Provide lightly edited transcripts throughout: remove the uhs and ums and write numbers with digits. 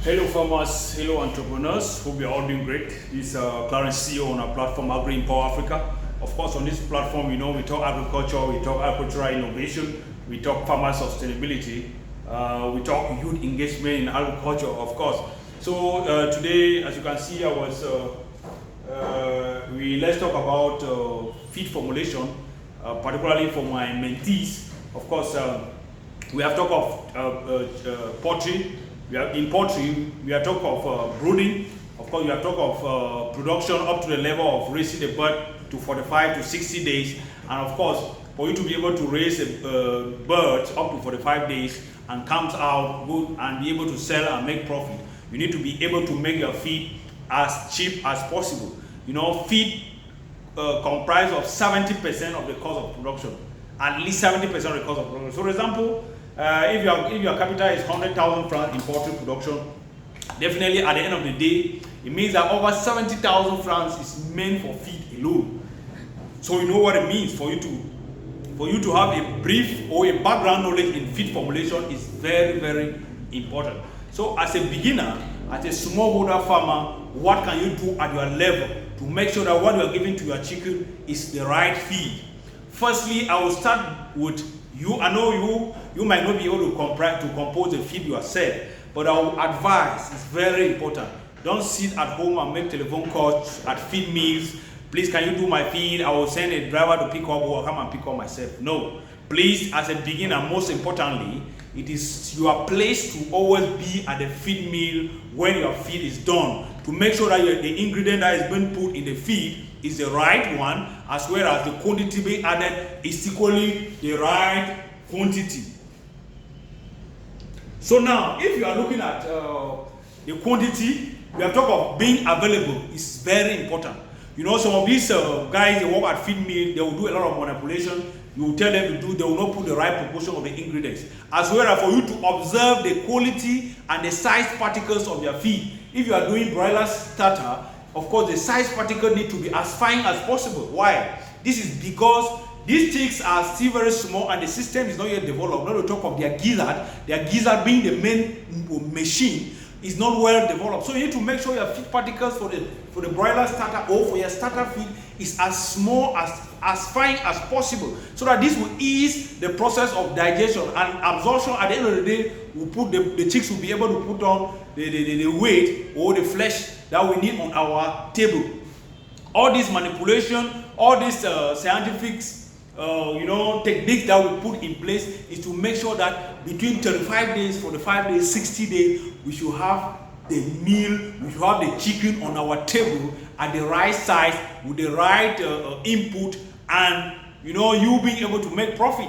Hello farmers, hello entrepreneurs, hope you're all doing great. This is Clarence CEO on our platform Agri Empower Africa. Of course, on this platform, we talk agriculture, we talk agricultural innovation, we talk farmer sustainability, we talk youth engagement in agriculture, of course. So today, as you can see, let's talk about feed formulation, particularly for my mentees. Of course, we have talked of poultry. In poultry, we are talking of brooding. Of course, we are talking of production up to the level of raising the bird to 45 to 60 days. And of course, for you to be able to raise a bird up to 45 days and comes out good and be able to sell and make profit, you need to be able to make your feed as cheap as possible. Feed comprise of 70% of the cost of production, at least 70% of the cost of production. So, for example, if your capital is 100,000 francs in poultry production, definitely at the end of the day, it means that over 70,000 francs is meant for feed alone. So you know what it means for you to have a brief or a background knowledge in feed formulation is very, very important. So as a beginner, as a smallholder farmer, what can you do at your level to make sure that what you are giving to your chicken is the right feed? Firstly, I will start with you. I know you might not be able to compose the feed yourself, but I will advise, it's very important. Don't sit at home and make telephone calls at feed mills. Please, can you do my feed? I will send a driver to pick up, or I'll come and pick up myself. No. Please, as a beginner, most importantly, it is your place to always be at the feed mill when your feed is done, to make sure that the ingredient that is being put in the feed is the right one, as well as the quantity being added is equally the right quantity. So now, if you are looking at the quantity, we have talked of being available. It's very important. Some of these guys, they work at feed mill, they will do a lot of manipulation. You will tell them to do, they will not put the right proportion of the ingredients. As well as for you to observe the quality and the size particles of your feed. If you are doing broiler starter, of course, the size particle need to be as fine as possible. Why? This is because these chicks are still very small and the system is not yet developed. Not to talk of their gizzard being the main machine is not well developed. So you need to make sure your feed particles for the broiler starter or for your starter feed is as small, as fine as possible, so that this will ease the process of digestion and absorption. At the end of the day, the chicks will be able to put on the weight or the flesh that we need on our table. All this manipulation, all these scientific techniques that we put in place is to make sure that between 35 days, 45 days, 60 days, we should have the meal, we should have the chicken on our table at the right size with the right input, and you being able to make profit.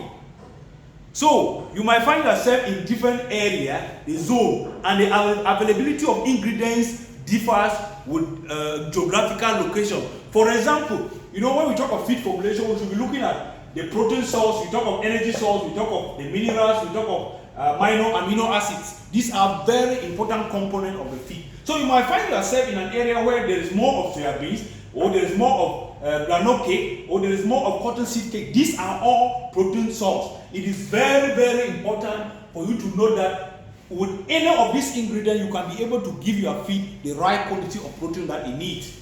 So you might find yourself in different area, the zone, and the availability of ingredients differs with geographical location. For example, when we talk of feed formulation, we should be looking at the protein source, we talk of energy source, we talk of the minerals, we talk of minor amino acids. These are very important components of the feed. So you might find yourself in an area where there is more of soya beans, or there is more of granola cake, or there is more of cotton seed cake. These are all protein source. It is very, very important for you to know that with any of these ingredients, you can be able to give your feed the right quantity of protein that it needs.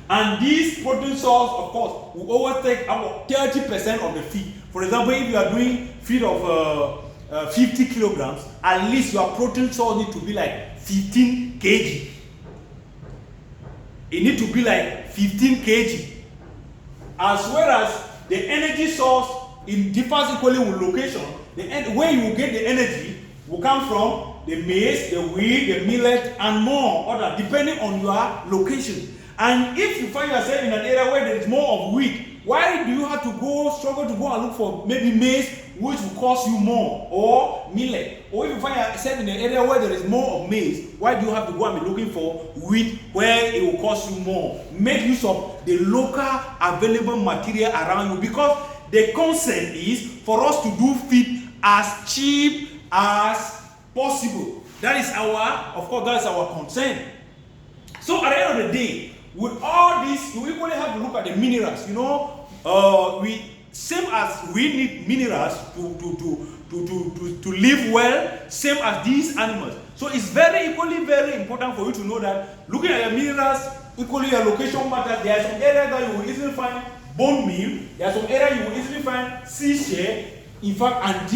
And these protein source, of course, will always take about 30% of the feed. For example, if you are doing feed of 50 kilograms, at least your protein source needs to be like 15 kg. It needs to be like 15 kg. As well as the energy source, it differs equally with location. Where you will get the energy will come from the maize, the wheat, the millet, and more other, depending on your location. And if you find yourself in an area where there is more of wheat, why do you have to struggle to go and look for maybe maize, which will cost you more, or millet? Or if you find yourself in an area where there is more of maize, why do you have to go and be looking for wheat where it will cost you more? Make use of the local available material around you, because the concept is for us to do feed as cheap as possible. That is our concern. So at the end of the day, with all this, you equally have to look at the minerals. same as we need minerals to live well, same as these animals. So it's equally very important for you to know that looking at your minerals, equally your location matters. There are some areas that you will easily find bone meal, there are some areas you will easily find seashell, in fact, and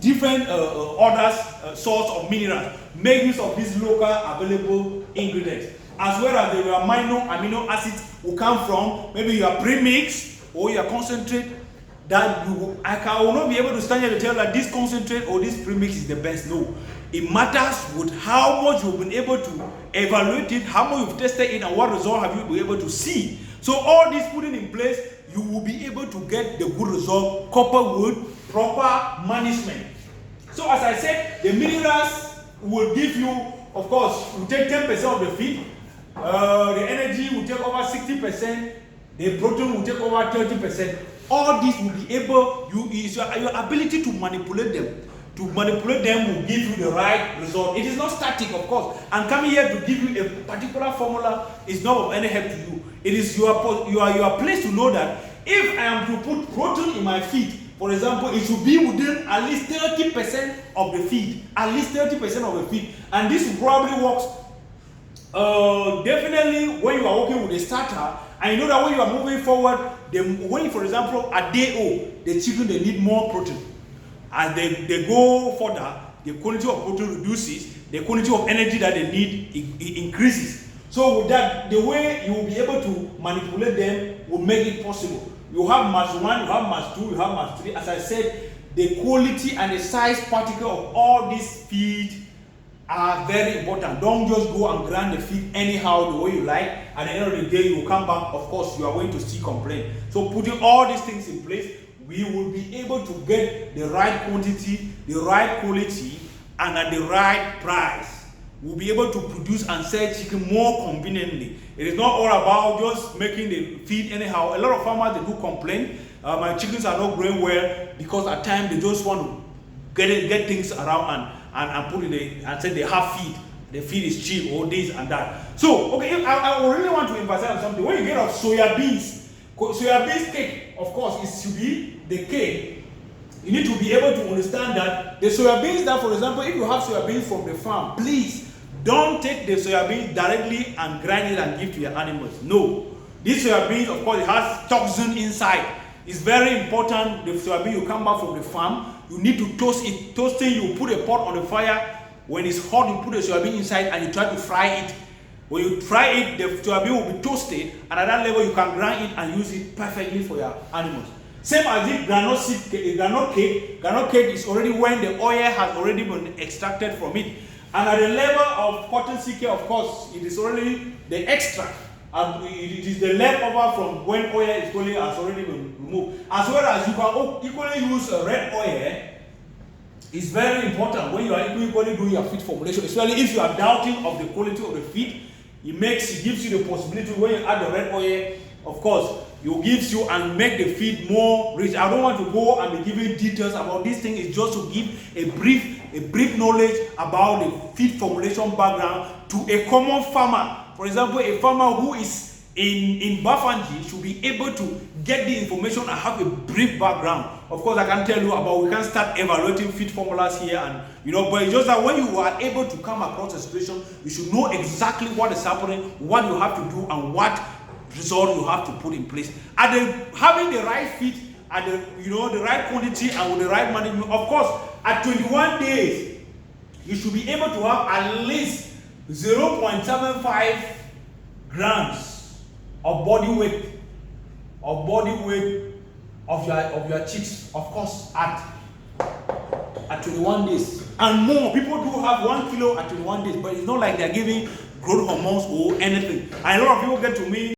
different other source of minerals. Make use of these local available ingredients, as well as the amino acids will come from maybe your premix or your concentrate. That I will not be able to stand here to tell that this concentrate or this premix is the best. No, it matters with how much you've been able to evaluate it, how much you've tested it, and what result have you been able to see. So all this putting in place, you will be able to get the good result coupled with proper management. So as I said, the minerals will give you, of course, will take 10% of the feed. The energy will take over 60%. The protein will take over 30%. All this will be able, your ability to manipulate them. To manipulate them will give you the right result. It is not static, of course. And coming here to give you a particular formula is not of any help to you. It is your place to know that if I am to put protein in my feed, for example, it should be within at least 30% of the feed. At least 30% of the feed. And this probably works definitely when you are working with a starter. And you know that when you are moving forward, when, for example, at day O, the chicken, they need more protein. As they go further, the quality of protein reduces, the quality of energy that they need increases. So with that, the way you will be able to manipulate them will make it possible. You have mass 1, you have mass 2, you have mass 3. As I said, the quality and the size particle of all these feed are very important. Don't just go and grind the feed anyhow the way you like. At the end of the day, you will come back. Of course, you are going to still complain. So putting all these things in place, we will be able to get the right quantity, the right quality, and at the right price. We'll be able to produce and sell chicken more conveniently. It is not all about just making the feed anyhow. A lot of farmers, they do complain, my chickens are not growing well, because at times they just want to get things around and put it and say they have feed. The feed is cheap, or this and that. So, okay, I really want to emphasize on something. When you get off soya beans cake, of course, it should be the cake. You need to be able to understand that the soya beans that, for example, if you have soya beans from the farm, please don't take the soya beans directly and grind it and give to your animals. No. This soya beans, of course, it has toxin inside. It's very important. The soya bean you come back from the farm, you need to toast it. Toasting, you put a pot on the fire. When it's hot, you put the soya bean inside and you try to fry it. When you fry it, the soya bean will be toasted, and at that level you can grind it and use it perfectly for your animals. Same as the granite cake. Granite cake is already when the oil has already been extracted from it. And at the level of cotton seed cake, of course, it is already the extract. And it is the leftover from when oil is has already been removed. As well as you can equally use red oil. It's very important when you are equally doing your feed formulation, especially if you are doubting of the quality of the feed. It gives you the possibility when you add the red oil, of course, it gives you and make the feed more rich. I don't want to go and be giving details about this thing. It's just to give a brief knowledge about the feed formulation background to a common farmer. For example, a farmer who is in Bafanji should be able to get the information and have a brief background. Of course, I can tell you about, we can start evaluating feed formulas here, and but it's just that when you are able to come across a situation, you should know exactly what is happening, what you have to do, and what result you have to put in place. Having the right feed at the right quantity and with the right management. Of course, at 21 days, you should be able to have at least 0.75 grams of body weight of your chicks, of course, at 21 days and more. People do have 1 kilo at 21 days, but it's not like they're giving growth hormones or anything. And a lot of people get to me